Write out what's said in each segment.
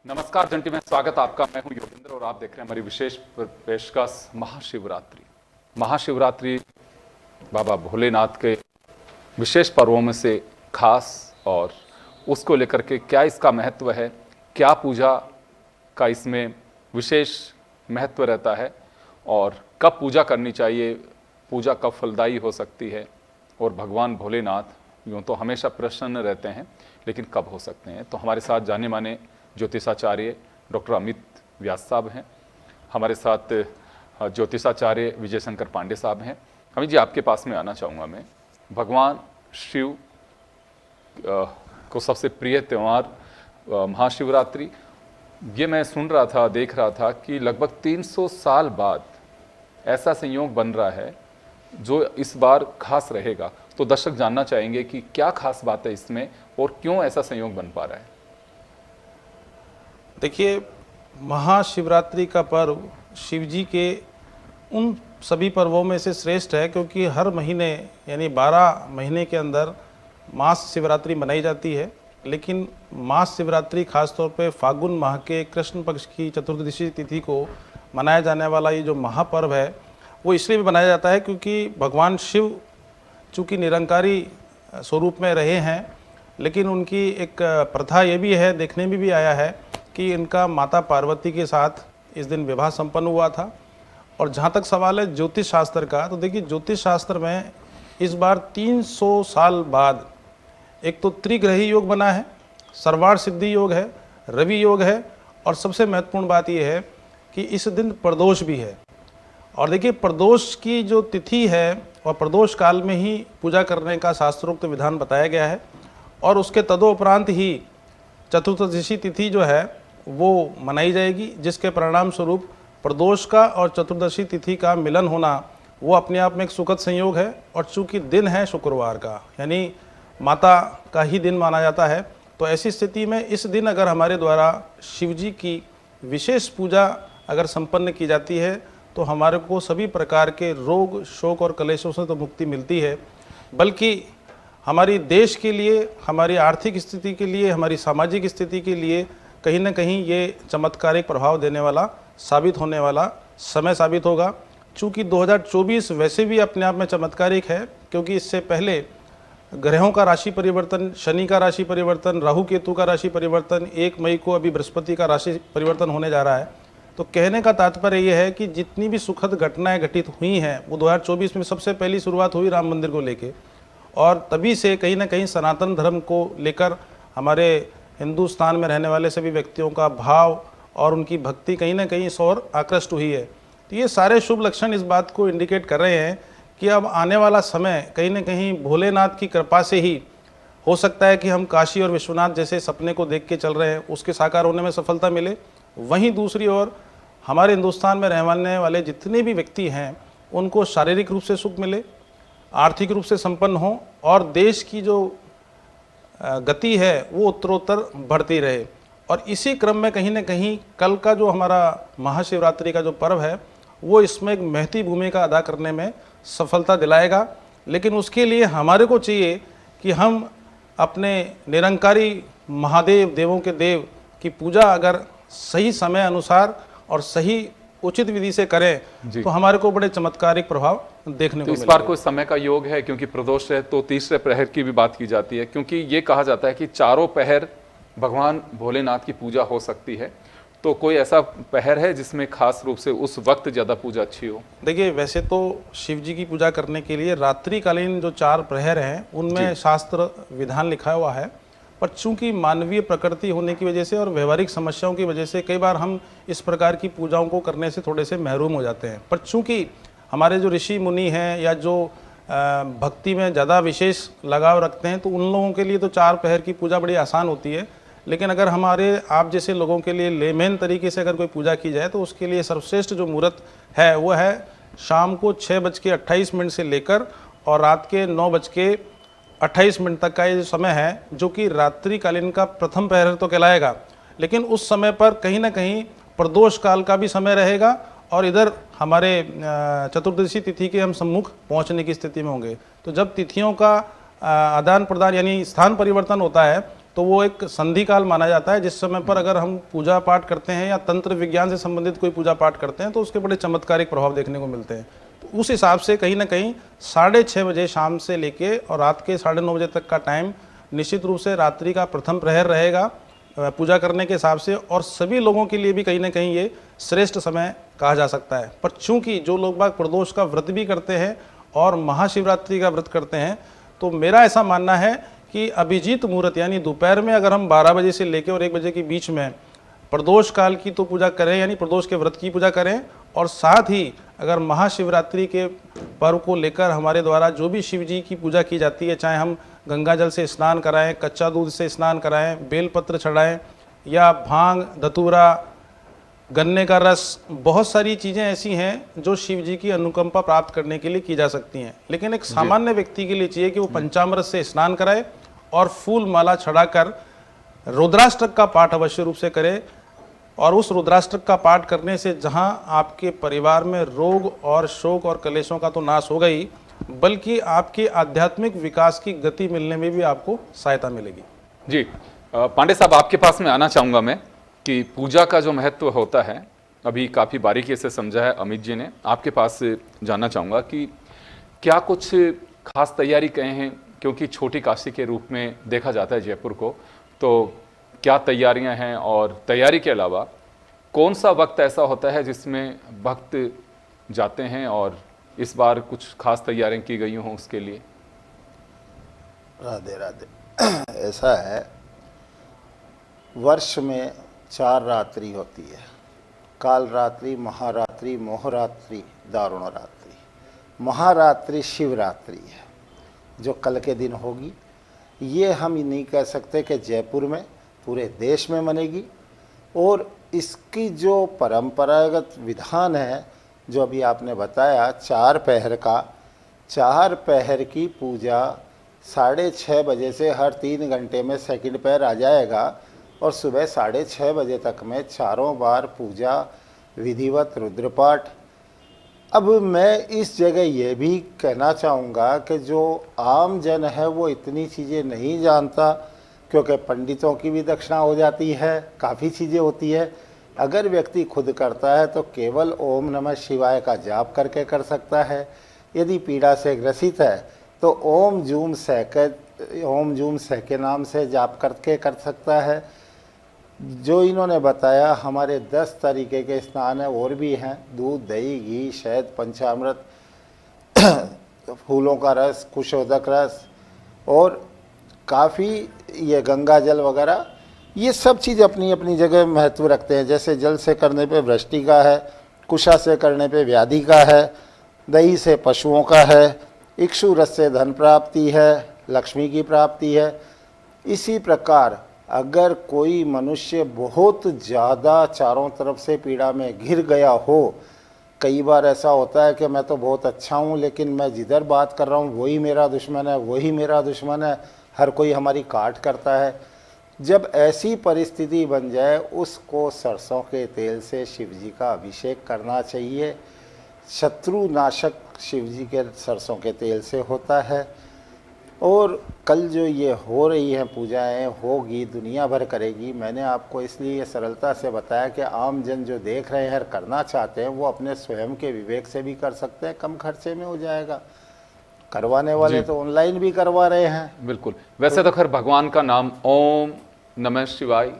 नमस्कार जंटी में स्वागत आपका। मैं हूं योगेंद्र और आप देख रहे हैं हमारी विशेष पेशकश महाशिवरात्रि। महाशिवरात्रि बाबा भोलेनाथ के विशेष पर्वों में से खास, और उसको लेकर के क्या इसका महत्व है, क्या पूजा का इसमें विशेष महत्व रहता है और कब पूजा करनी चाहिए, पूजा कब फलदायी हो सकती है, और भगवान भोलेनाथ यूँ तो हमेशा प्रसन्न रहते हैं लेकिन कब हो सकते हैं। तो हमारे साथ जाने माने ज्योतिषाचार्य डॉक्टर अमित व्यास साहब हैं, हमारे साथ ज्योतिषाचार्य विजय शंकर पांडे साहब हैं। अमित जी, आपके पास में आना चाहूँगा मैं। भगवान शिव को सबसे प्रिय त्यौहार महाशिवरात्रि, ये मैं सुन रहा था, देख रहा था कि लगभग 300 साल बाद ऐसा संयोग बन रहा है जो इस बार खास रहेगा। तो दर्शक जानना चाहेंगे कि क्या खास बात है इसमें और क्यों ऐसा संयोग बन पा रहा है। देखिए, महाशिवरात्रि का पर्व शिव जी के उन सभी पर्वों में से श्रेष्ठ है, क्योंकि हर महीने यानी 12 महीने के अंदर मास शिवरात्रि मनाई जाती है। लेकिन मास शिवरात्रि खासतौर पे फागुन माह के कृष्ण पक्ष की चतुर्दशी तिथि को मनाया जाने वाला ये जो महापर्व है, वो इसलिए भी मनाया जाता है क्योंकि भगवान शिव चूँकि निरंकारी स्वरूप में रहे हैं, लेकिन उनकी एक प्रथा ये भी है, देखने में भी आया है कि इनका माता पार्वती के साथ इस दिन विवाह संपन्न हुआ था। और जहाँ तक सवाल है ज्योतिष शास्त्र का, तो देखिए ज्योतिष शास्त्र में इस बार 300 साल बाद एक तो त्रिग्रही योग बना है, सर्वार्थ सिद्धि योग है, रवि योग है, और सबसे महत्वपूर्ण बात यह है कि इस दिन प्रदोष भी है। और देखिए, प्रदोष की जो तिथि है और प्रदोष काल में ही पूजा करने का शास्त्रोक्त विधान बताया गया है, और उसके तदोपरांत ही चतुर्दशी तिथि जो है वो मनाई जाएगी, जिसके परिणाम स्वरूप प्रदोष का और चतुर्दशी तिथि का मिलन होना वो अपने आप में एक सुखद संयोग है। और चूँकि दिन है शुक्रवार का, यानी माता का ही दिन माना जाता है, तो ऐसी स्थिति में इस दिन अगर हमारे द्वारा शिव जी की विशेष पूजा अगर संपन्न की जाती है तो हमारे को सभी प्रकार के रोग, शोक और कलेशों से तो मुक्ति मिलती है, बल्कि हमारी देश के लिए, हमारी आर्थिक स्थिति के लिए, हमारी सामाजिक स्थिति के लिए कहीं ना कहीं ये चमत्कारिक प्रभाव देने वाला, साबित होने वाला समय साबित होगा। चूँकि 2024 वैसे भी अपने आप में चमत्कारिक है, क्योंकि इससे पहले ग्रहों का राशि परिवर्तन, शनि का राशि परिवर्तन, राहु केतु का राशि परिवर्तन, 1 मई को अभी बृहस्पति का राशि परिवर्तन होने जा रहा है। तो कहने का तात्पर्य ये है कि जितनी भी सुखद घटनाएं घटित हुई हैं वो 2024 में सबसे पहली शुरुआत हुई राम मंदिर को लेके, और तभी से कहीं ना कहीं सनातन धर्म को लेकर हमारे हिंदुस्तान में रहने वाले सभी व्यक्तियों का भाव और उनकी भक्ति कहीं ना कहीं इस ओर आकृष्ट हुई है। तो ये सारे शुभ लक्षण इस बात को इंडिकेट कर रहे हैं कि अब आने वाला समय कहीं ना कहीं भोलेनाथ की कृपा से ही हो सकता है कि हम काशी और विश्वनाथ जैसे सपने को देख के चल रहे हैं उसके साकार होने में सफलता मिले। वहीं दूसरी ओर हमारे हिंदुस्तान में रहने वाले जितने भी व्यक्ति हैं उनको शारीरिक रूप से सुख मिले, आर्थिक रूप से संपन्न हो, और देश की जो गति है वो उत्तरोत्तर बढ़ती रहे। और इसी क्रम में कहीं ना कहीं कल का जो हमारा महाशिवरात्रि का जो पर्व है वो इसमें एक महती भूमिका अदा करने में सफलता दिलाएगा। लेकिन उसके लिए हमारे को चाहिए कि हम अपने निरंकारी महादेव, देवों के देव की पूजा अगर सही समय अनुसार और सही उचित विधि से करें तो हमारे को बड़े चमत्कारिक प्रभाव देखने को इस बार कोई समय का योग है, क्योंकि प्रदोष है तो तीसरे प्रहर की भी बात की जाती है, क्योंकि ये कहा जाता है कि चारों पहर भगवान भोलेनाथ की पूजा हो सकती है। तो कोई ऐसा पहर है जिसमें खास रूप से उस वक्त ज़्यादा पूजा अच्छी हो? देखिए, वैसे तो शिव जी की पूजा करने के लिए रात्रिकालीन जो 4 प्रहर हैं उनमें शास्त्र विधान लिखा हुआ है, पर चूंकि मानवीय प्रकृति होने की वजह से और व्यवहारिक समस्याओं की वजह से कई बार हम इस प्रकार की पूजाओं को करने से थोड़े से महरूम हो जाते हैं। पर चूंकि हमारे जो ऋषि मुनि हैं या जो भक्ति में ज़्यादा विशेष लगाव रखते हैं तो उन लोगों के लिए तो 4 पहर की पूजा बड़ी आसान होती है। लेकिन अगर हमारे आप जैसे लोगों के लिए लेमेन तरीके से अगर कोई पूजा की जाए तो उसके लिए सर्वश्रेष्ठ जो मुहूर्त है वो है शाम को 6:28 से लेकर और रात के 9:28 तक का ये जो समय है, जो कि रात्रिकालीन का प्रथम पहर तो कहलाएगा। लेकिन उस समय पर कहीं ना कहीं प्रदोष काल का भी समय रहेगा और इधर हमारे चतुर्दशी तिथि के हम सम्मुख पहुंचने की स्थिति में होंगे। तो जब तिथियों का आदान प्रदान यानी स्थान परिवर्तन होता है तो वो एक संधि काल माना जाता है, जिस समय पर अगर हम पूजा पाठ करते हैं या तंत्र विज्ञान से संबंधित कोई पूजा पाठ करते हैं तो उसके बड़े चमत्कारिक प्रभाव देखने को मिलते हैं। तो उस हिसाब से कहीं ना कहीं 6:30 बजे शाम से लेके और रात के 9:30 बजे तक का टाइम निश्चित रूप से रात्रि का प्रथम प्रहर रहेगा पूजा करने के हिसाब से, और सभी लोगों के लिए भी कहीं ना कहीं ये श्रेष्ठ समय कहा जा सकता है। पर चूंकि जो लोग बाग प्रदोष का व्रत भी करते हैं और महाशिवरात्रि का व्रत करते हैं, तो मेरा ऐसा मानना है कि अभिजीत मुहूर्त यानी दोपहर में अगर हम 12 बजे से लेकर और 1 बजे के बीच में प्रदोष काल की तो पूजा करें, यानी प्रदोष के व्रत की पूजा करें, और साथ ही अगर महाशिवरात्रि के पर्व को लेकर हमारे द्वारा जो भी शिव जी की पूजा की जाती है, चाहे हम गंगा जल से स्नान कराएं, कच्चा दूध से स्नान कराएं, बेलपत्र चढ़ाएं, या भांग, धतूरा, गन्ने का रस, बहुत सारी चीज़ें ऐसी हैं जो शिव जी की अनुकंपा प्राप्त करने के लिए की जा सकती हैं। लेकिन एक सामान्य व्यक्ति के लिए चाहिए कि वो पंचामृत से स्नान कराए और फूल माला चढ़ाकर रुद्राष्टक का पाठ अवश्य रूप से करे। और उस रुद्राष्टक का पाठ करने से जहां आपके परिवार में रोग और शोक और कलेशों का तो नाश हो गई, बल्कि आपके आध्यात्मिक विकास की गति मिलने में भी आपको सहायता मिलेगी। जी पांडे साहब, आपके पास में आना चाहूँगा मैं कि पूजा का जो महत्व होता है, अभी काफ़ी बारीकी से समझा है अमित जी ने। आपके पास से जानना चाहूँगा कि क्या कुछ खास तैयारी कहे हैं, क्योंकि छोटी काशी के रूप में देखा जाता है जयपुर को, तो क्या तैयारियां हैं, और तैयारी के अलावा कौन सा वक्त ऐसा होता है जिसमें भक्त जाते हैं, और इस बार कुछ खास तैयारियां की गई हों उसके लिए? राधे राधे। ऐसा है, वर्ष में 4 रात्रि होती है, काल रात्रि, महारात्रि, मोहरात्रि, दारुणरात्रि। महारात्रि शिवरात्रि है जो कल के दिन होगी। ये हम नहीं कह सकते कि जयपुर में, पूरे देश में मनेगी। और इसकी जो परंपरागत विधान है जो अभी आपने बताया, 4 पहर का, 4 पहर की पूजा 6:30 बजे से हर 3 घंटे में सेकंड पहर आ जाएगा, और सुबह 6:30 बजे तक में 4 बार पूजा, विधिवत रुद्रपाठ। अब मैं इस जगह ये भी कहना चाहूँगा कि जो आम जन है वो इतनी चीज़ें नहीं जानता, क्योंकि पंडितों की भी दक्षिणा हो जाती है, काफ़ी चीज़ें होती है। अगर व्यक्ति खुद करता है तो केवल ओम नमः शिवाय का जाप करके कर सकता है। यदि पीड़ा से ग्रसित है तो ओम जूम सह के नाम से जाप करके कर सकता है। जो इन्होंने बताया, हमारे 10 तरीके के स्नान है, और भी हैं, दूध, दही, घी, शहद, पंचामृत, फूलों का रस, कुशोदक रस, और काफ़ी ये गंगा जल वगैरह, ये सब चीज़ अपनी अपनी जगह महत्व रखते हैं। जैसे जल से करने पे वृष्टि का है, कुशा से करने पे व्याधि का है, दही से पशुओं का है, इक्षु रस से धन प्राप्ति है, लक्ष्मी की प्राप्ति है। इसी प्रकार अगर कोई मनुष्य बहुत ज़्यादा चारों तरफ से पीड़ा में घिर गया हो, कई बार ऐसा होता है कि मैं तो बहुत अच्छा हूँ लेकिन मैं जिधर बात कर रहा हूँ वही मेरा दुश्मन है, वही मेरा दुश्मन है, हर कोई हमारी काट करता है। जब ऐसी परिस्थिति बन जाए, उसको सरसों के तेल से शिव जी का अभिषेक करना चाहिए। शत्रु नाशक शिव जी के सरसों के तेल से होता है। और कल जो ये हो रही हैं पूजाएं, होगी, दुनिया भर करेगी। मैंने आपको इसलिए सरलता से बताया कि आम जन जो देख रहे हैं, करना चाहते हैं, वो अपने स्वयं के विवेक से भी कर सकते हैं, कम खर्चे में हो जाएगा। करवाने वाले तो ऑनलाइन भी करवा रहे हैं। बिल्कुल। वैसे तो खैर भगवान का नाम ओम नमः शिवाय,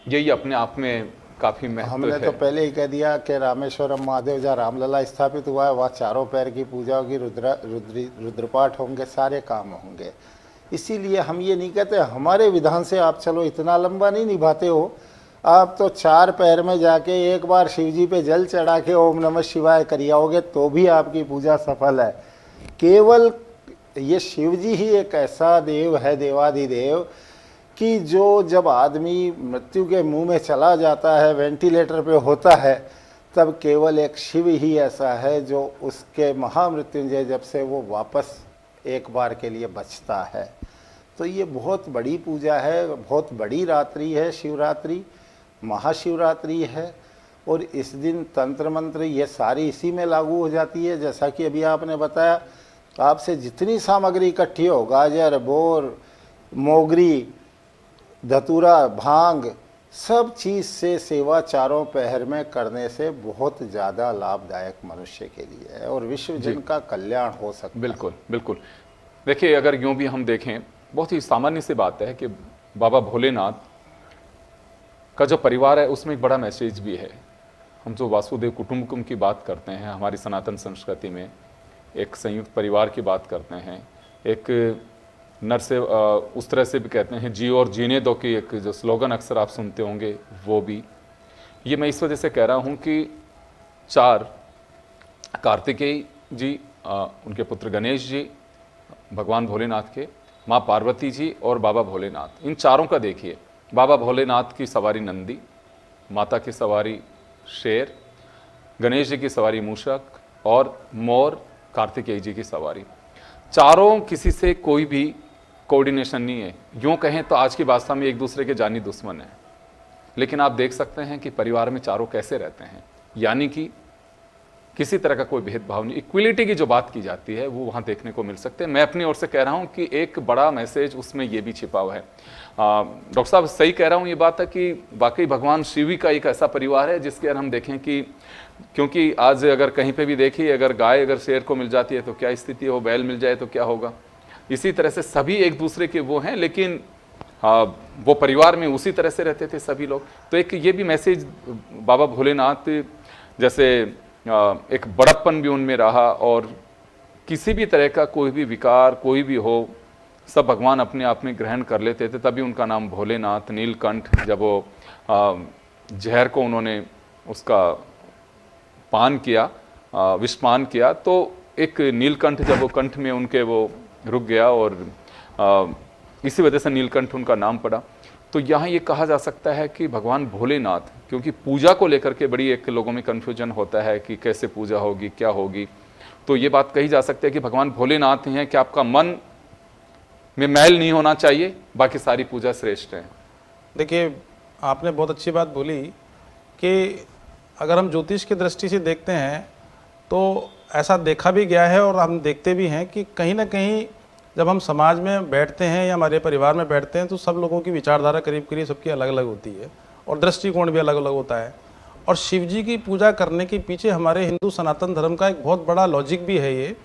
यही अपने आप में काफी महत्व हमने है। तो पहले ही कह दिया कि रामेश्वरम महादेव जहाँ रामलला स्थापित हुआ है, वहाँ 4 पैर की पूजा होगी, रुद्रपाठ होंगे, सारे काम होंगे। इसीलिए हम ये नहीं कहते हमारे विधान से आप चलो इतना लंबा नहीं निभाते हो, आप तो 4 पैर में जाके एक बार शिव जी पे जल चढ़ा के ओम नमः शिवाय करियाओगे तो भी आपकी पूजा सफल है। केवल ये शिव जी ही एक ऐसा देव है, देवाधिदेव, कि जो जब आदमी मृत्यु के मुंह में चला जाता है, वेंटिलेटर पे होता है, तब केवल एक शिव ही ऐसा है जो उसके महामृत्युंजय जब से वो वापस एक बार के लिए बचता है। तो ये बहुत बड़ी पूजा है, बहुत बड़ी रात्रि है शिवरात्रि, महाशिवरात्रि है। और इस दिन तंत्र मंत्र ये सारी इसी में लागू हो जाती है। जैसा कि अभी आपने बताया, आपसे जितनी सामग्री इकट्ठी हो, गाजर, बोर, मोगरी, धतूरा, भांग, सब चीज़ से सेवा चारों पहर में करने से बहुत ज़्यादा लाभदायक मनुष्य के लिए है और विश्व जन का कल्याण हो सकता है। बिल्कुल बिल्कुल। देखिए, अगर यूं भी हम देखें, बहुत ही सामान्य सी बात है कि बाबा भोलेनाथ का जो परिवार है उसमें एक बड़ा मैसेज भी है। हम जो वासुदेव कुटुंबकम की बात करते हैं, हमारी सनातन संस्कृति में एक संयुक्त परिवार की बात करते हैं, एक नर से उस तरह से भी कहते हैं जियो और जीने दो की एक जो स्लोगन अक्सर आप सुनते होंगे, वो भी ये मैं इस वजह से कह रहा हूँ कि 4 कार्तिकेय जी, उनके पुत्र गणेश जी, भगवान भोलेनाथ के, माँ पार्वती जी और बाबा भोलेनाथ, इन चारों का देखिए, बाबा भोलेनाथ की सवारी नंदी, माता की सवारी शेर, गणेश जी की सवारी मूषक और मोर कार्तिकेय जी की सवारी। चारों किसी से कोई भी कोऑर्डिनेशन नहीं है। यूँ कहें तो आज की भाषा में एक दूसरे के जानी दुश्मन हैं, लेकिन आप देख सकते हैं कि परिवार में चारों कैसे रहते हैं, यानी कि किसी तरह का कोई भेदभाव नहीं। इक्वलिटी की जो बात की जाती है वो वहाँ देखने को मिल सकते हैं। मैं अपनी ओर से कह रहा हूँ कि एक बड़ा मैसेज उसमें ये भी छिपा हुआ है। डॉक्टर साहब सही कह रहा हूँ, ये बात है कि वाकई भगवान शिव का एक ऐसा परिवार है जिसके अगर हम देखें कि, क्योंकि आज अगर कहीं पे भी देखिए, अगर गाय अगर शेर को मिल जाती है तो क्या स्थिति हो, बैल मिल जाए तो क्या होगा, इसी तरह से सभी एक दूसरे के वो हैं, लेकिन वो परिवार में उसी तरह से रहते थे सभी लोग। तो एक ये भी मैसेज बाबा भोलेनाथ जैसे एक बड़प्पन भी उनमें रहा और किसी भी तरह का कोई भी विकार कोई भी हो, सब भगवान अपने आप में ग्रहण कर लेते थे, तभी उनका नाम भोलेनाथ। नीलकंठ, जब वो जहर को उन्होंने उसका पान किया, विषपान किया, तो एक नीलकंठ जब वो कंठ में उनके वो रुक गया और इसी वजह से नीलकंठ उनका नाम पड़ा। तो यहाँ ये कहा जा सकता है कि भगवान भोलेनाथ, क्योंकि पूजा को लेकर के बड़ी एक लोगों में कन्फ्यूजन होता है कि कैसे पूजा होगी, क्या होगी, तो ये बात कही जा सकती है कि भगवान भोलेनाथ हैं कि आपका मन में मैल नहीं होना चाहिए, बाकी सारी पूजा श्रेष्ठ है। देखिए, आपने बहुत अच्छी बात बोली कि अगर हम ज्योतिष की दृष्टि से देखते हैं तो ऐसा देखा भी गया है और हम देखते भी हैं कि कहीं ना कहीं जब हम समाज में बैठते हैं या हमारे परिवार में बैठते हैं तो सब लोगों की विचारधारा करीब करीब सबकी अलग अलग होती है और दृष्टिकोण भी अलग अलग होता है। और शिव जी की पूजा करने के पीछे हमारे हिंदू सनातन धर्म का एक बहुत बड़ा लॉजिक भी है ये,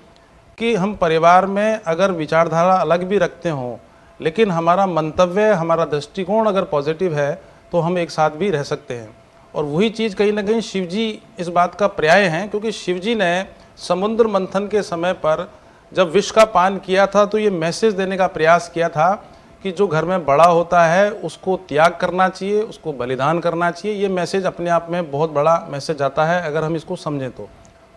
कि हम परिवार में अगर विचारधारा अलग भी रखते हों, लेकिन हमारा मंतव्य, हमारा दृष्टिकोण अगर पॉजिटिव है तो हम एक साथ भी रह सकते हैं। और वही चीज़ कहीं ना कहीं शिव जी इस बात का पर्याय हैं, क्योंकि शिव जी ने समुद्र मंथन के समय पर जब विष का पान किया था तो ये मैसेज देने का प्रयास किया था कि जो घर में बड़ा होता है उसको त्याग करना चाहिए, उसको बलिदान करना चाहिए। ये मैसेज अपने आप में बहुत बड़ा मैसेज आता है अगर हम इसको समझें तो।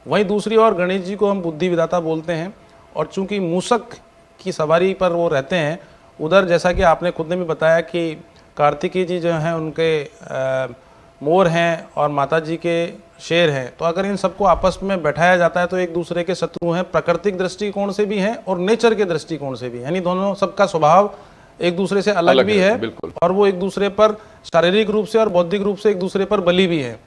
वहीं दूसरी ओर गणेश जी को हम बुद्धि विधाता बोलते हैं, और चूंकि मूषक की सवारी पर वो रहते हैं, उधर जैसा कि आपने खुद ने भी बताया कि कार्तिकेय जी जो हैं उनके मोर हैं और माता जी के शेर हैं। तो अगर इन सबको आपस में बैठाया जाता है तो एक दूसरे के शत्रु हैं, प्राकृतिक दृष्टिकोण से भी हैं और नेचर के दृष्टिकोण से भी, यानी दोनों सबका स्वभाव एक दूसरे से अलग भी है और वो एक दूसरे पर शारीरिक रूप से और बौद्धिक रूप से एक दूसरे पर बली भी है।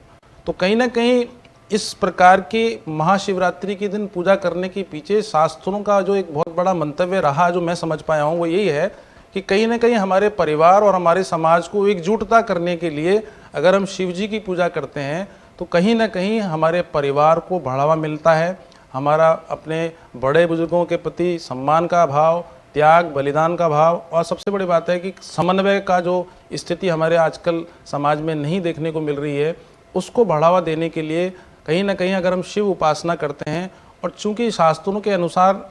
तो कहीं ना कहीं इस प्रकार की महाशिवरात्रि के दिन पूजा करने के पीछे शास्त्रों का जो एक बहुत बड़ा मंतव्य रहा, जो मैं समझ पाया हूँ, वो यही है कि कहीं ना कहीं हमारे परिवार और हमारे समाज को एकजुटता करने के लिए अगर हम शिव जी की पूजा करते हैं तो कहीं ना कहीं हमारे परिवार को बढ़ावा मिलता है, हमारा अपने बड़े बुजुर्गों के प्रति सम्मान का भाव, त्याग बलिदान का भाव, और सबसे बड़ी बात है कि समन्वय का जो स्थिति हमारे आजकल समाज में नहीं देखने को मिल रही है, उसको बढ़ावा देने के लिए कहीं ना कहीं अगर हम शिव उपासना करते हैं, और चूंकि शास्त्रों के अनुसार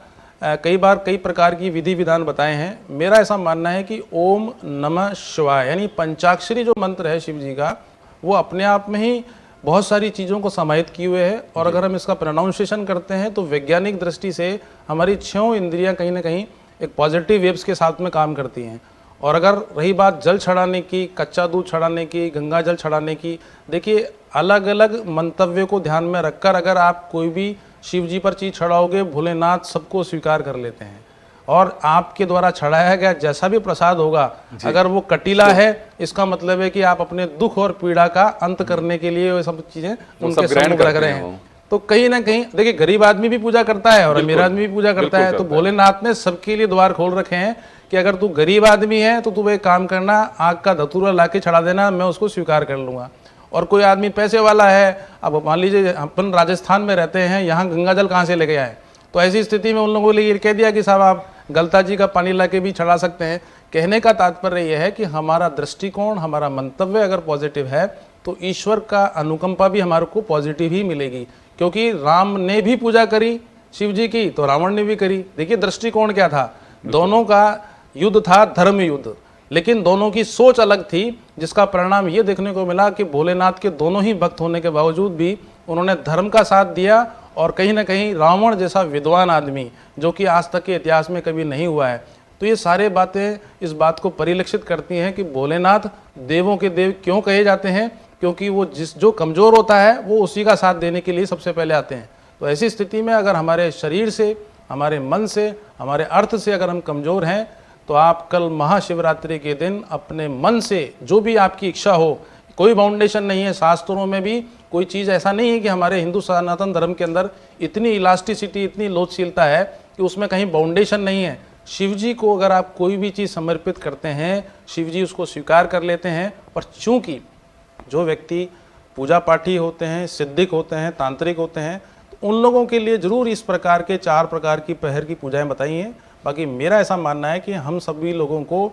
कई बार कई प्रकार की विधि विधान बताए हैं, मेरा ऐसा मानना है कि ओम नमः शिवाय यानी पंचाक्षरी जो मंत्र है शिव जी का, वो अपने आप में ही बहुत सारी चीज़ों को समाहित किए हुए है। और अगर हम इसका प्रोनाउंसिएशन करते हैं तो वैज्ञानिक दृष्टि से हमारी 6 इंद्रियां कहीं ना कहीं एक पॉजिटिव वेव्स के साथ में काम करती हैं। और अगर रही बात जल चढ़ाने की, कच्चा दूध चढ़ाने की, गंगा जल चढ़ाने की, देखिए अलग अलग मंतव्य को ध्यान में रखकर अगर आप कोई भी शिव जी पर चीज़ चढ़ाओगे, भोलेनाथ सबको स्वीकार कर लेते हैं। और आपके द्वारा चढ़ाया गया जैसा भी प्रसाद होगा, अगर वो कटीला है, इसका मतलब है कि आप अपने दुख और पीड़ा का अंत करने के लिए वो सब चीजें उनके सम्मुख रख रहे हैं। तो कहीं ना कहीं देखिए, गरीब आदमी भी पूजा करता है और अमीर आदमी भी पूजा करता है, तो भोलेनाथ ने सबके लिए द्वार खोल रखे हैं कि अगर तू गरीब आदमी है तो तू एक काम करना, आग का धतूरा ला के चढ़ा देना, मैं उसको स्वीकार कर लूँगा। और कोई आदमी पैसे वाला है, अब मान लीजिए अपन राजस्थान में रहते हैं, यहाँ गंगा जल कहाँ से लेके आए, तो ऐसी स्थिति में उन लोगों ने ये कह दिया कि साहब आप गलता जी का पानी ला के भी चढ़ा सकते हैं। कहने का तात्पर्य यह है कि हमारा दृष्टिकोण, हमारा मंतव्य अगर पॉजिटिव है तो ईश्वर का अनुकंपा भी हमारे को पॉजिटिव ही मिलेगी। क्योंकि राम ने भी पूजा करी शिव जी की तो रावण ने भी करी। देखिए दृष्टिकोण क्या था, दोनों का युद्ध था, धर्म युद्ध, लेकिन दोनों की सोच अलग थी, जिसका परिणाम ये देखने को मिला कि भोलेनाथ के दोनों ही भक्त होने के बावजूद भी उन्होंने धर्म का साथ दिया। और कहीं ना कहीं रावण जैसा विद्वान आदमी जो कि आज तक के इतिहास में कभी नहीं हुआ है, तो ये सारे बातें इस बात को परिलक्षित करती हैं कि भोलेनाथ देवों के देव क्यों कहे जाते हैं, क्योंकि वो जो कमज़ोर होता है वो उसी का साथ देने के लिए सबसे पहले आते हैं। तो ऐसी स्थिति में अगर हमारे शरीर से, हमारे मन से, हमारे अर्थ से अगर हम कमज़ोर हैं तो आप कल महाशिवरात्रि के दिन अपने मन से जो भी आपकी इच्छा हो, कोई बाउंडेशन नहीं है, शास्त्रों में भी कोई चीज़ ऐसा नहीं है कि हमारे हिंदू सनातन धर्म के अंदर इतनी इलास्टिसिटी, इतनी लोचशीलता है कि उसमें कहीं बाउंडेशन नहीं है। शिव जी को अगर आप कोई भी चीज़ समर्पित करते हैं, शिव जी उसको स्वीकार कर लेते हैं। पर चूंकि जो व्यक्ति पूजा पाठी होते हैं, सिद्धिक होते हैं, तांत्रिक होते हैं, तो उन लोगों के लिए ज़रूर इस प्रकार के 4 प्रकार की पहर की पूजाएं बताई हैं। बाकी मेरा ऐसा मानना है कि हम सभी लोगों को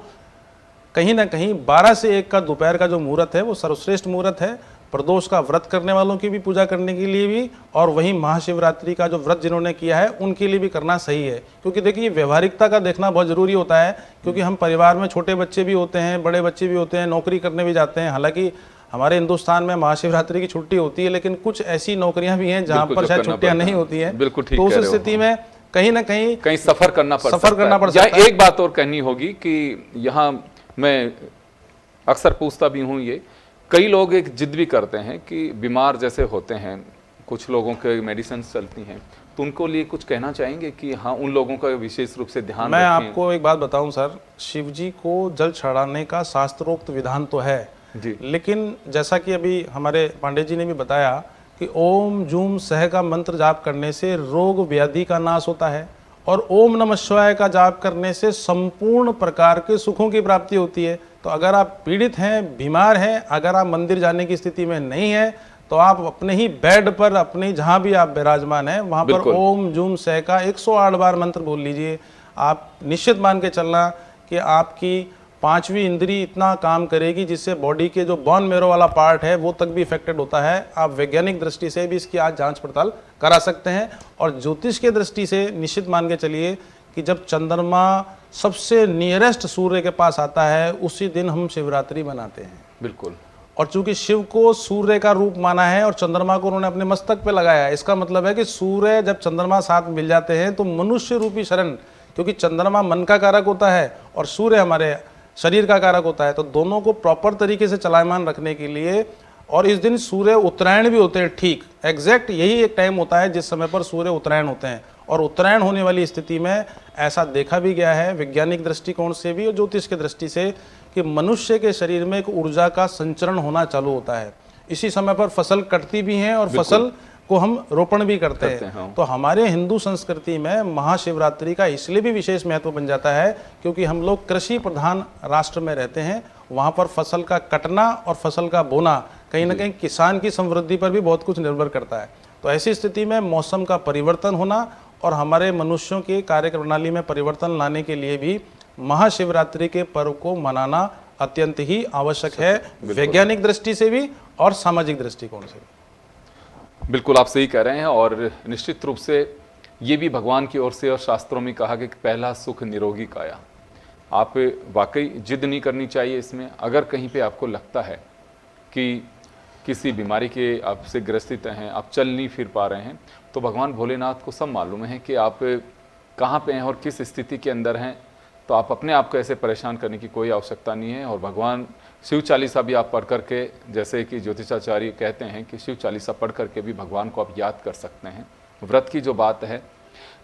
कहीं ना कहीं 12 से 1 का दोपहर का जो मुहूर्त है वो सर्वश्रेष्ठ मुहूर्त है। प्रदोष का व्रत करने वालों की भी पूजा करने के लिए भी, और वहीं महाशिवरात्रि का जो व्रत जिन्होंने किया है उनके लिए भी करना सही है। क्योंकि देखिए व्यवहारिकता का देखना बहुत ज़रूरी होता है, क्योंकि हम परिवार में छोटे बच्चे भी होते हैं, बड़े बच्चे भी होते हैं, नौकरी करने भी जाते हैं। हालांकि हमारे हिंदुस्तान में महाशिवरात्रि की छुट्टी होती है, लेकिन कुछ ऐसी नौकरियां भी हैं जहाँ पर शायद छुट्टियां नहीं होती हैं। बिल्कुल ठीक तो कह उस रहे हो। स्थिति में कहीं ना कहीं सफर करना पड़ सकता है। एक बात और कहनी होगी कि यहाँ मैं अक्सर पूछता भी हूँ, ये कई लोग एक जिद भी करते हैं कि बीमार जैसे होते हैं, कुछ लोगों के मेडिसिन चलती हैं, तो उनको लिए कुछ कहना चाहेंगे कि हाँ उन लोगों का विशेष रूप से ध्यान मैं रखें। आपको एक बात बताऊं सर, शिव जी को जल चढ़ाने का शास्त्रोक्त विधान तो है जी, लेकिन जैसा कि अभी हमारे पांडे जी ने भी बताया कि ओम जूम सह का मंत्र जाप करने से रोग व्याधि का नाश होता है, और ओम नमः शिवाय का जाप करने से संपूर्ण प्रकार के सुखों की प्राप्ति होती है। तो अगर आप पीड़ित हैं, बीमार हैं, अगर आप मंदिर जाने की स्थिति में नहीं है, तो आप अपने ही बेड पर, अपने जहाँ भी आप विराजमान हैं वहाँ पर ओम जूम सह का 108 बार मंत्र बोल लीजिए। आप निश्चित मान के चलना कि आपकी 5वीं इंद्री इतना काम करेगी जिससे बॉडी के जो बोन मेरो वाला पार्ट है वो तक भी इफेक्टेड होता है। आप वैज्ञानिक दृष्टि से भी इसकी आज जांच पड़ताल करा सकते हैं। और ज्योतिष के दृष्टि से निश्चित मान के चलिए कि जब चंद्रमा सबसे नियरेस्ट सूर्य के पास आता है उसी दिन हम शिवरात्रि मनाते हैं। बिल्कुल। और चूंकि शिव को सूर्य का रूप माना है और चंद्रमा को उन्होंने अपने मस्तक पे लगाया है, इसका मतलब है कि सूर्य जब चंद्रमा साथ मिल जाते हैं तो मनुष्य रूपी शरण, क्योंकि चंद्रमा मन का कारक होता है और सूर्य हमारे शरीर का कारक होता है, तो दोनों को प्रॉपर तरीके से चलायमान रखने के लिए, और इस दिन सूर्य उत्तरायण भी होते हैं, ठीक एग्जैक्ट यही एक टाइम होता है जिस समय पर सूर्य उत्तरायण होते हैं। और उत्तरायण होने वाली स्थिति में ऐसा देखा भी गया है वैज्ञानिक दृष्टिकोण से भी और ज्योतिष के दृष्टि से कि मनुष्य के शरीर में एक ऊर्जा का संचरण होना चालू होता है। इसी समय पर फसल कटती भी है और फसल को हम रोपण भी करते हैं। तो हमारे हिंदू संस्कृति में महाशिवरात्रि का इसलिए भी विशेष महत्व बन जाता है क्योंकि हम लोग कृषि प्रधान राष्ट्र में रहते हैं। वहाँ पर फसल का कटना और फसल का बोना कहीं ना कहीं किसान की समृद्धि पर भी बहुत कुछ निर्भर करता है। तो ऐसी स्थिति में मौसम का परिवर्तन होना और हमारे मनुष्यों की कार्य प्रणाली में परिवर्तन लाने के लिए भी महाशिवरात्रि के पर्व को मनाना अत्यंत ही आवश्यक है, वैज्ञानिक दृष्टि से भी और सामाजिक दृष्टिकोण से भी। बिल्कुल आप सही कह रहे हैं। और निश्चित रूप से ये भी भगवान की ओर से और शास्त्रों में कहा कि पहला सुख निरोगी काया। आप वाकई जिद नहीं करनी चाहिए इसमें। अगर कहीं पे आपको लगता है कि किसी बीमारी के आपसे ग्रसित हैं, आप चल नहीं फिर पा रहे हैं, तो भगवान भोलेनाथ को सब मालूम है कि आप कहाँ पे हैं और किस स्थिति के अंदर हैं। तो आप अपने आप को ऐसे परेशान करने की कोई आवश्यकता नहीं है। और भगवान शिव चालीसा भी आप पढ़ करके, जैसे कि ज्योतिषाचार्य कहते हैं कि शिव चालीसा पढ़ करके भी भगवान को आप याद कर सकते हैं। व्रत की जो बात है,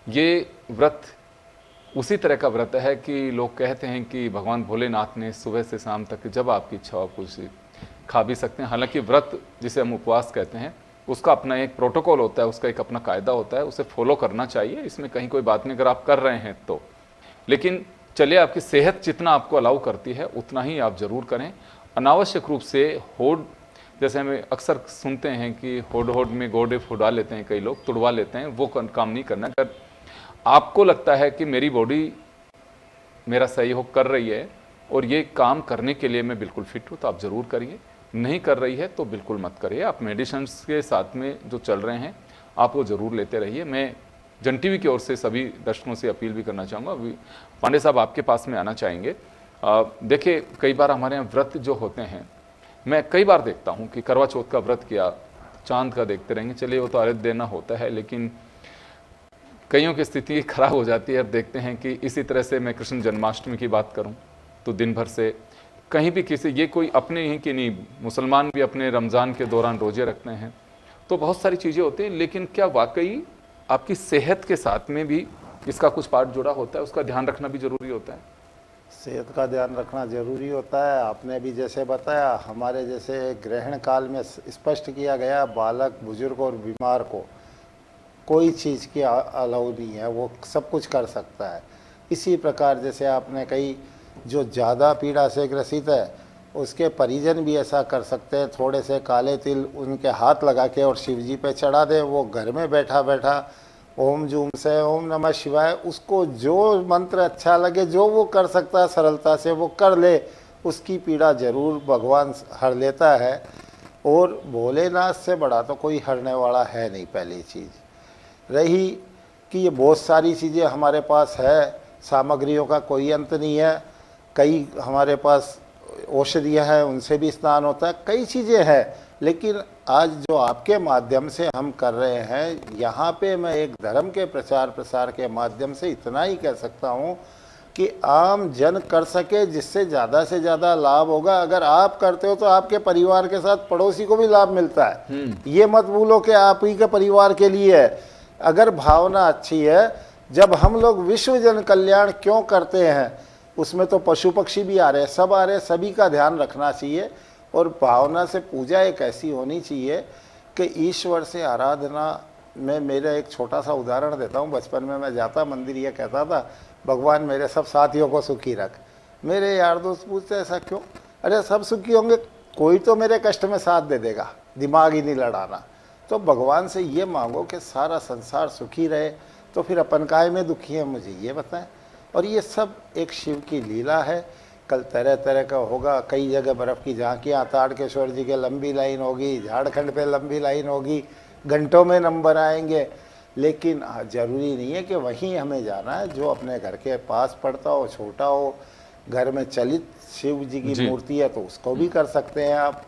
ये व्रत उसी तरह का व्रत है कि लोग कहते हैं कि भगवान भोलेनाथ ने सुबह से शाम तक जब आपकी इच्छा हो कुछ खा भी सकते हैं। हालांकि व्रत जिसे हम उपवास कहते हैं उसका अपना एक प्रोटोकॉल होता है, उसका एक अपना कायदा होता है, उसे फॉलो करना चाहिए, इसमें कहीं कोई बात नहीं अगर आप कर रहे हैं तो। लेकिन चलिए, आपकी सेहत जितना आपको अलाउ करती है उतना ही आप जरूर करें। अनावश्यक रूप से होड़, जैसे हमें अक्सर सुनते हैं कि होड़ में गोडे फुड़ा लेते हैं कई लोग, तुड़वा लेते हैं, वो काम नहीं करना। अगर आपको लगता है कि मेरी बॉडी मेरा सहयोग कर रही है और ये काम करने के लिए मैं बिल्कुल फिट हूँ, तो आप ज़रूर करिए। नहीं कर रही है तो बिल्कुल मत करिए। आप मेडिसिन के साथ में जो चल रहे हैं आप वो ज़रूर लेते रहिए। मैं जन टीवी की ओर से सभी दर्शकों से अपील भी करना चाहूँगा। पांडे साहब आपके पास में आना चाहेंगे। देखिए, कई बार हमारे यहाँ व्रत जो होते हैं, मैं कई बार देखता हूँ कि करवा चौथ का व्रत किया, चांद का देखते रहेंगे, चलिए वो तो अर्घ्य देना होता है, लेकिन कईयों की स्थिति खराब हो जाती है। अब देखते हैं कि इसी तरह से मैं कृष्ण जन्माष्टमी की बात करूं तो दिन भर से कहीं भी किसी, ये कोई अपने ही की नहीं, मुसलमान भी अपने रमज़ान के दौरान रोजे रखते हैं, तो बहुत सारी चीज़ें होती हैं। लेकिन क्या वाकई आपकी सेहत के साथ में भी इसका कुछ पार्ट जुड़ा होता है? उसका ध्यान रखना भी ज़रूरी होता है। सेहत का ध्यान रखना जरूरी होता है। आपने भी जैसे बताया, हमारे जैसे ग्रहण काल में स्पष्ट किया गया, बालक, बुजुर्ग और बीमार को कोई चीज़ की अलाउ नहीं है, वो सब कुछ कर सकता है। इसी प्रकार जैसे आपने कही, जो ज़्यादा पीड़ा से ग्रसित है उसके परिजन भी ऐसा कर सकते हैं, थोड़े से काले तिल उनके हाथ लगा के और शिव जी पे चढ़ा दें। वो घर में बैठा बैठा ओम जूम से ओम नमः शिवाय, उसको जो मंत्र अच्छा लगे, जो वो कर सकता है सरलता से वो कर ले, उसकी पीड़ा जरूर भगवान हर लेता है। और भोलेनाथ से बड़ा तो कोई हरने वाला है नहीं। पहली चीज़ रही कि ये बहुत सारी चीज़ें हमारे पास है, सामग्रियों का कोई अंत नहीं है। कई हमारे पास औषधियाँ हैं, उनसे भी स्नान होता है, कई चीज़ें हैं। लेकिन आज जो आपके माध्यम से हम कर रहे हैं, यहाँ पे मैं एक धर्म के प्रचार प्रसार के माध्यम से इतना ही कह सकता हूँ कि आम जन कर सके, जिससे ज़्यादा से ज़्यादा लाभ होगा। अगर आप करते हो तो आपके परिवार के साथ पड़ोसी को भी लाभ मिलता है। ये मत भूलो कि आप ही के परिवार के लिए है। अगर भावना अच्छी है, जब हम लोग विश्व जन कल्याण क्यों करते हैं, उसमें तो पशु पक्षी भी आ रहे हैं, सब आ रहे हैं, सभी का ध्यान रखना चाहिए। और भावना से पूजा एक ऐसी होनी चाहिए कि ईश्वर से आराधना में, मेरा एक छोटा सा उदाहरण देता हूँ। बचपन में मैं जाता मंदिर, ये कहता था भगवान मेरे सब साथियों को सुखी रख। मेरे यार दोस्त पूछते ऐसा क्यों? अरे सब सुखी होंगे, कोई तो मेरे कष्ट में साथ दे देगा, दिमाग ही नहीं लड़ाना। तो भगवान से ये मांगो कि सारा संसार सुखी रहे, तो फिर अपन काहे में दुखी है, मुझे ये बताएं। और ये सब एक शिव की लीला है। कल तरह तरह का होगा, कई जगह बर्फ़ की झांकियाँ, ताड़केश्वर जी के लंबी लाइन होगी, झारखंड पे लंबी लाइन होगी, घंटों में नंबर आएंगे। लेकिन ज़रूरी नहीं है कि वहीं हमें जाना है। जो अपने घर के पास पड़ता हो, छोटा हो, घर में चलित शिव जी की मूर्ति है तो उसको भी कर सकते हैं आप।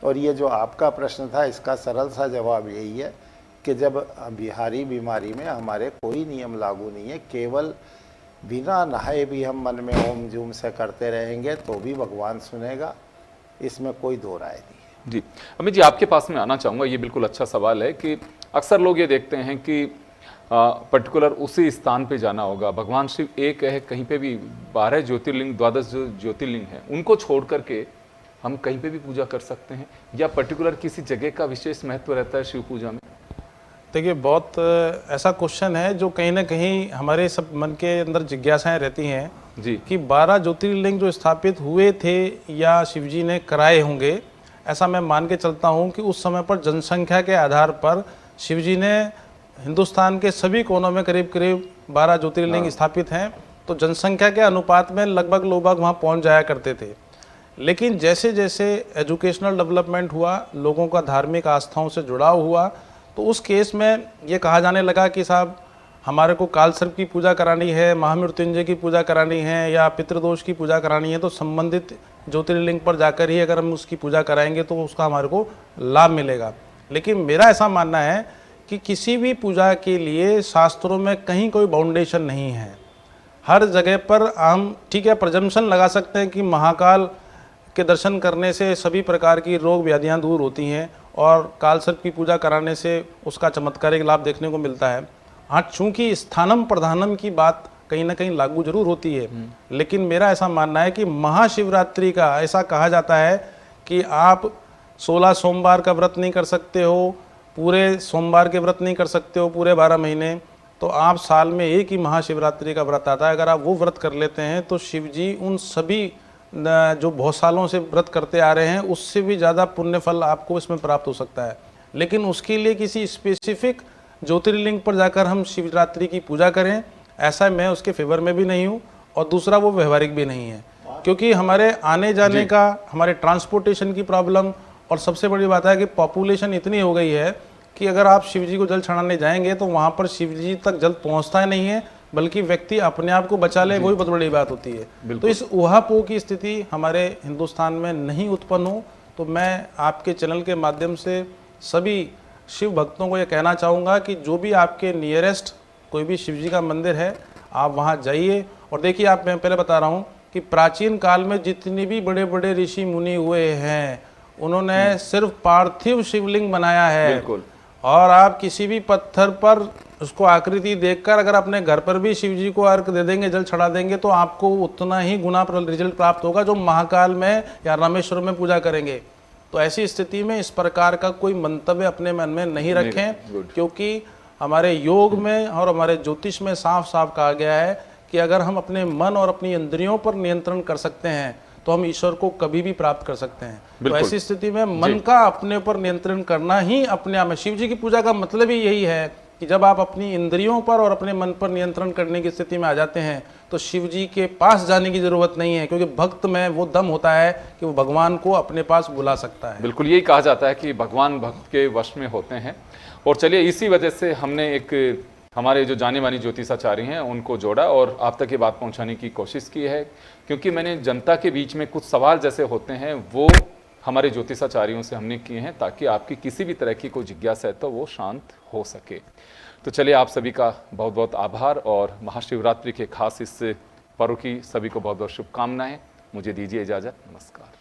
और ये जो आपका प्रश्न था, इसका सरल सा जवाब यही है कि जब बिहारी बीमारी में हमारे कोई नियम लागू नहीं है, केवल बिना नहाए भी हम मन में ओम जूम से करते रहेंगे तो भी भगवान सुनेगा, इसमें कोई दो राय नहीं है। जी अमित जी, आपके पास में आना चाहूँगा। ये बिल्कुल अच्छा सवाल है कि अक्सर लोग ये देखते हैं कि पर्टिकुलर उसी स्थान पे जाना होगा। भगवान शिव एक है, कहीं पे भी 12 ज्योतिर्लिंग, 12 जो ज्योतिर्लिंग है, उनको छोड़ करके हम कहीं पे भी पूजा कर सकते हैं, या पर्टिकुलर किसी जगह का विशेष महत्व रहता है शिव पूजा में? देखिए, बहुत ऐसा क्वेश्चन है जो कहीं ना कहीं हमारे सब मन के अंदर जिज्ञासाएं रहती हैं जी कि 12 ज्योतिर्लिंग जो स्थापित हुए थे या शिवजी ने कराए होंगे। ऐसा मैं मान के चलता हूं कि उस समय पर जनसंख्या के आधार पर शिवजी ने हिंदुस्तान के सभी कोनों में करीब करीब 12 ज्योतिर्लिंग स्थापित हैं। तो जनसंख्या के अनुपात में लगभग लोग वहाँ पहुँच जाया करते थे। लेकिन जैसे जैसे एजुकेशनल डेवलपमेंट हुआ, लोगों का धार्मिक आस्थाओं से जुड़ाव हुआ, तो उस केस में ये कहा जाने लगा कि साहब हमारे को काल सर्प की पूजा करानी है, महामृत्युंजय की पूजा करानी है, या पितृदोष की पूजा करानी है, तो संबंधित ज्योतिर्लिंग पर जाकर ही अगर हम उसकी पूजा कराएंगे तो उसका हमारे को लाभ मिलेगा। लेकिन मेरा ऐसा मानना है कि किसी भी पूजा के लिए शास्त्रों में कहीं कोई बाउंडेशन नहीं है। हर जगह पर हम ठीक है प्रजम्पशन लगा सकते हैं कि महाकाल के दर्शन करने से सभी प्रकार की रोग व्याधियाँ दूर होती हैं और काल सर्प की पूजा कराने से उसका चमत्कारिक लाभ देखने को मिलता है। हाँ, चूँकि स्थानम प्रधानम की बात कहीं ना कहीं लागू जरूर होती है, लेकिन मेरा ऐसा मानना है कि महाशिवरात्रि का ऐसा कहा जाता है कि आप 16 सोमवार का व्रत नहीं कर सकते हो, पूरे सोमवार के व्रत नहीं कर सकते हो पूरे 12 महीने, तो आप साल में एक ही महाशिवरात्रि का व्रत आता है, अगर आप वो व्रत कर लेते हैं तो शिव जी उन सभी जो बहुत सालों से व्रत करते आ रहे हैं उससे भी ज़्यादा पुण्य फल आपको इसमें प्राप्त हो सकता है। लेकिन उसके लिए किसी स्पेसिफिक ज्योतिर्लिंग पर जाकर हम शिवरात्रि की पूजा करें, ऐसा मैं उसके फेवर में भी नहीं हूँ, और दूसरा वो व्यवहारिक भी नहीं है, क्योंकि हमारे आने जाने का, हमारे ट्रांसपोर्टेशन की प्रॉब्लम, और सबसे बड़ी बात है कि पॉपुलेशन इतनी हो गई है कि अगर आप शिव जी को जल चढ़ाने जाएंगे तो वहाँ पर शिव जी तक जल पहुँचता ही नहीं है, बल्कि व्यक्ति अपने आप को बचा ले, वही बहुत बड़ी बात होती है। तो इस ऊहापोह की स्थिति हमारे हिंदुस्तान में नहीं उत्पन्न हो, तो मैं आपके चैनल के माध्यम से सभी शिव भक्तों को ये कहना चाहूँगा कि जो भी आपके नियरेस्ट कोई भी शिव जी का मंदिर है, आप वहाँ जाइए। और देखिए, आप, मैं पहले बता रहा हूँ कि प्राचीन काल में जितने भी बड़े बड़े ऋषि मुनि हुए हैं, उन्होंने सिर्फ पार्थिव शिवलिंग बनाया है। बिल्कुल। और आप किसी भी पत्थर पर उसको आकृति देखकर अगर अपने घर पर भी शिव जी को अर्घ दे देंगे, जल चढ़ा देंगे, तो आपको उतना ही गुना रिजल्ट प्राप्त होगा जो महाकाल में या रामेश्वर में पूजा करेंगे। तो ऐसी स्थिति में इस प्रकार का कोई मंतव्य अपने मन में नहीं रखें, क्योंकि हमारे योग में और हमारे ज्योतिष में साफ साफ कहा गया है कि अगर हम अपने मन और अपनी इंद्रियों पर नियंत्रण कर सकते हैं तो हम ईश्वर को कभी भी प्राप्त कर सकते हैं। तो ऐसी स्थिति में मन का अपने ऊपर नियंत्रण करना ही अपने आप में, शिव जी की पूजा का मतलब ही यही है कि जब आप अपनी इंद्रियों पर और अपने मन पर नियंत्रण करने की स्थिति में आ जाते हैं तो शिव जी के पास जाने की जरूरत नहीं है, क्योंकि भक्त में वो दम होता है कि वो भगवान को अपने पास बुला सकता है। बिल्कुल, यही कहा जाता है कि भगवान भक्त के वश में होते हैं। और चलिए, इसी वजह से हमने एक हमारे जो जाने मानी ज्योतिषाचार्य हैं उनको जोड़ा और आप तक ये बात पहुंचाने की कोशिश की है, क्योंकि मैंने जनता के बीच में कुछ सवाल जैसे होते हैं वो हमारे ज्योतिषाचार्यों से हमने किए हैं, ताकि आपकी किसी भी तरह की कोई जिज्ञासा है तो वो शांत हो सके। तो चलिए, आप सभी का बहुत बहुत आभार, और महाशिवरात्रि के खास इस पर्व की सभी को बहुत बहुत शुभकामनाएं। मुझे दीजिए इजाज़त, नमस्कार।